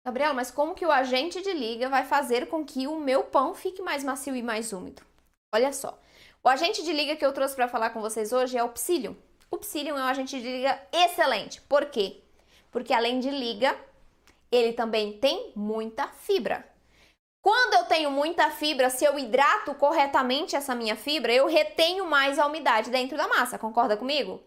Gabriela, mas como que o agente de liga vai fazer com que o meu pão fique mais macio e mais úmido? Olha só, o agente de liga que eu trouxe para falar com vocês hoje é o Psyllium. O Psyllium é um agente de liga excelente. Por quê? Porque além de liga, ele também tem muita fibra. Quando eu tenho muita fibra, se eu hidrato corretamente essa minha fibra, eu retenho mais a umidade dentro da massa, concorda comigo?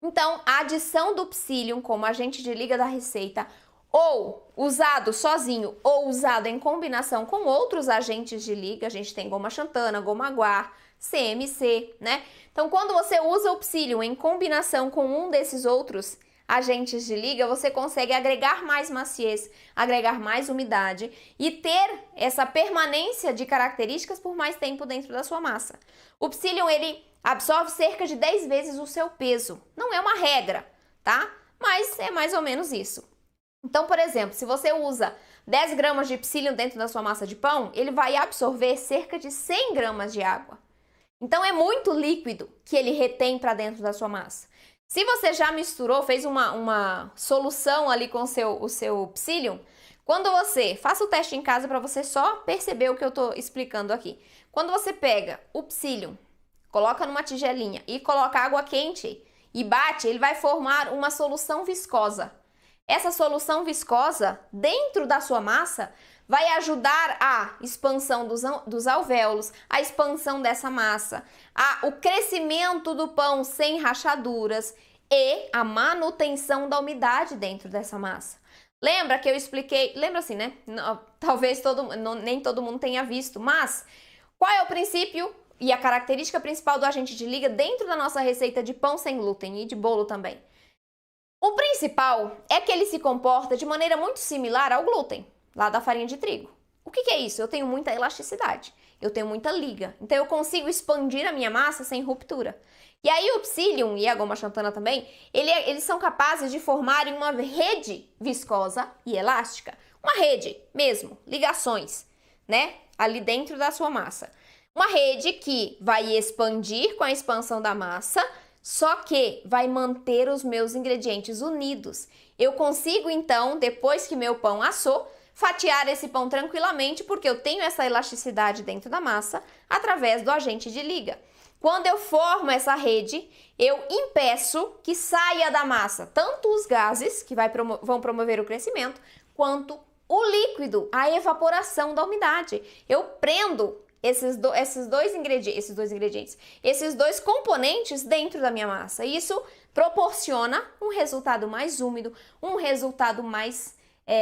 Então, a adição do Psyllium como agente de liga da receita, ou usado sozinho ou usado em combinação com outros agentes de liga, a gente tem goma xantana, goma guar, CMC, né? Então, quando você usa o Psyllium em combinação com um desses outros agentes de liga, você consegue agregar mais maciez, agregar mais umidade e ter essa permanência de características por mais tempo dentro da sua massa. O Psyllium, ele absorve cerca de 10 vezes o seu peso. Não é uma regra, tá? Mas é mais ou menos isso. Então, por exemplo, se você usa 10 gramas de Psyllium dentro da sua massa de pão, ele vai absorver cerca de 100 gramas de água. Então, é muito líquido que ele retém para dentro da sua massa. Se você já misturou, fez uma solução ali com o seu Psyllium, quando você, faça o teste em casa para você só perceber o que eu estou explicando aqui. Quando você pega o Psyllium, coloca numa tigelinha e coloca água quente e bate, ele vai formar uma solução viscosa. Essa solução viscosa dentro da sua massa vai ajudar a expansão dos alvéolos, a expansão dessa massa, o crescimento do pão sem rachaduras e a manutenção da umidade dentro dessa massa. Lembra que eu expliquei, lembra assim, né? Talvez nem todo mundo tenha visto, mas qual é o princípio e a característica principal do agente de liga dentro da nossa receita de pão sem glúten e de bolo também? O principal é que ele se comporta de maneira muito similar ao glúten, lá da farinha de trigo. O que é isso? Eu tenho muita elasticidade, eu tenho muita liga, então eu consigo expandir a minha massa sem ruptura. E aí o Psyllium e a goma xantana também, eles são capazes de formarem uma rede viscosa e elástica. Uma rede mesmo, ligações, né? Ali dentro da sua massa. Uma rede que vai expandir com a expansão da massa, só que vai manter os meus ingredientes unidos. Eu consigo, então, depois que meu pão assou, fatiar esse pão tranquilamente, porque eu tenho essa elasticidade dentro da massa através do agente de liga. Quando eu formo essa rede, eu impeço que saia da massa tanto os gases, que vão promover o crescimento, quanto o líquido, a evaporação da umidade. Eu prendo esses dois componentes dentro da minha massa. E isso proporciona um resultado mais úmido, um resultado mais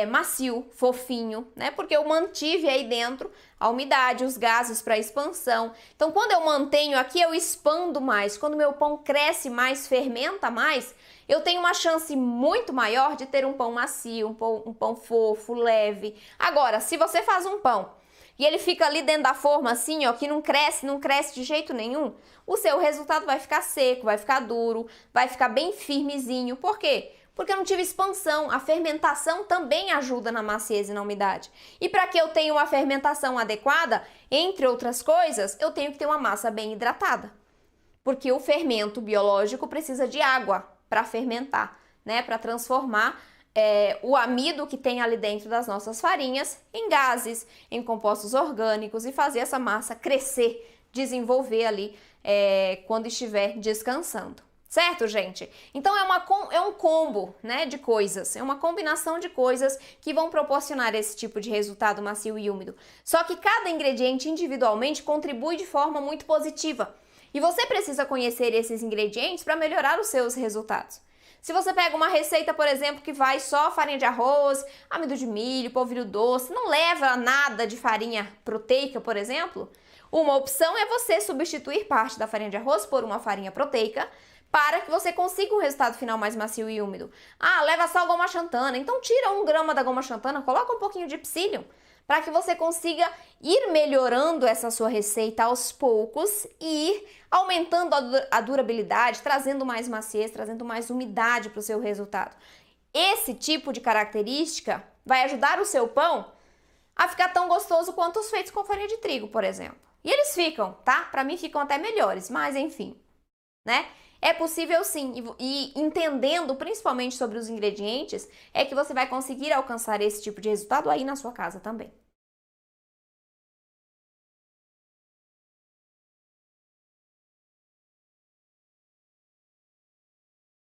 macio, fofinho, né? Porque eu mantive aí dentro a umidade, os gases para expansão. Então, quando eu mantenho aqui, eu expando mais. Quando meu pão cresce mais, fermenta mais, eu tenho uma chance muito maior de ter um pão macio, um pão fofo, leve. Agora, se você faz um pão e ele fica ali dentro da forma assim, ó, que não cresce de jeito nenhum, o seu resultado vai ficar seco, vai ficar duro, vai ficar bem firmezinho. Por quê? Porque eu não tive expansão. A fermentação também ajuda na maciez e na umidade. E para que eu tenha uma fermentação adequada, entre outras coisas, eu tenho que ter uma massa bem hidratada. Porque o fermento biológico precisa de água para fermentar, né? Para transformar o amido que tem ali dentro das nossas farinhas em gases, em compostos orgânicos e fazer essa massa crescer, desenvolver ali quando estiver descansando. Certo, gente? Então é um combo, né, de coisas, é uma combinação de coisas que vão proporcionar esse tipo de resultado macio e úmido. Só que cada ingrediente individualmente contribui de forma muito positiva. E você precisa conhecer esses ingredientes para melhorar os seus resultados. Se você pega uma receita, por exemplo, que vai só farinha de arroz, amido de milho, polvilho doce, não leva nada de farinha proteica, por exemplo, uma opção é você substituir parte da farinha de arroz por uma farinha proteica, para que você consiga um resultado final mais macio e úmido. Ah, leva só goma xantana, então tira 1 grama da goma xantana, coloca um pouquinho de Psyllium, para que você consiga ir melhorando essa sua receita aos poucos e ir aumentando a durabilidade, trazendo mais maciez, trazendo mais umidade para o seu resultado. Esse tipo de característica vai ajudar o seu pão a ficar tão gostoso quanto os feitos com farinha de trigo, por exemplo. E eles ficam, tá? Para mim ficam até melhores, mas enfim, né? É possível sim, e entendendo principalmente sobre os ingredientes, é que você vai conseguir alcançar esse tipo de resultado aí na sua casa também.